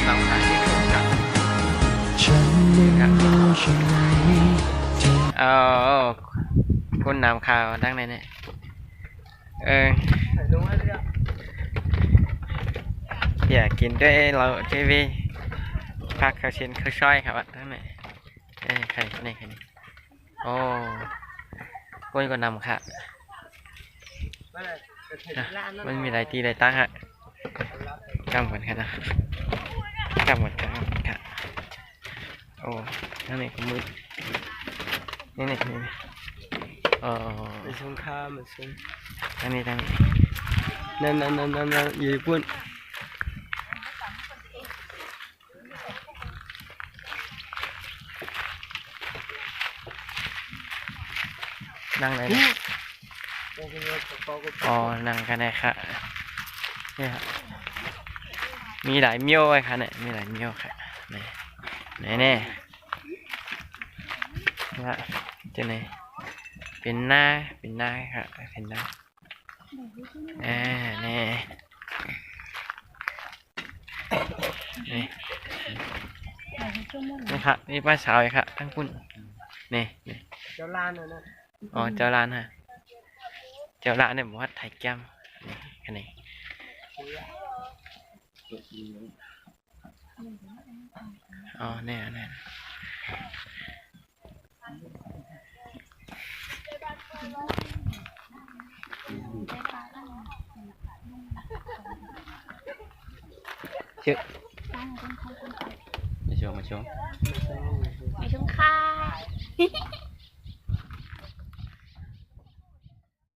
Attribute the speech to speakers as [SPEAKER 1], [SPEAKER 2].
[SPEAKER 1] สาวขายที่ถูกกันเอาคุณนำข่าวดังไหนเนี่ยอยากกินด้วยเราทีวีพักเขาเชนเขาช่อยครับทั้งไหนใครนี่ใครนี่โอ้คุณก็นำค่ะมันมีหลายตีหลายตั้งฮะกำเหมือนกันนะกำเหมือนกันค่ะโอ้ทั้งนี้ก็มืดนี่
[SPEAKER 2] ไปชงข้าวมาชง
[SPEAKER 1] ทั้งนี้
[SPEAKER 2] นั่นญี่ปุ่น
[SPEAKER 1] นั่งไหนนะอ๋อนั่งกันได้ค่ะนี่ครับมีหลายเมี่ยวไว้ค่ะเนี่ยมีหลายเมี่ยวค่ะไหนแน่ว่าจะไหนเป็นหน้าค่ะเป็นหน้าแน่นี่ค่ะนี่ป้าสาวค่ะทั้งคุณนี่
[SPEAKER 2] เจ้าล้านนะ
[SPEAKER 1] อ๋อเจ้าร้านฮะเจ้าร้านเนี่ยบอกว่าไทยแก้มนี่แค่นี้อ๋อแน่ชื่อมาชม
[SPEAKER 3] ไม่ชุ่มค่ะ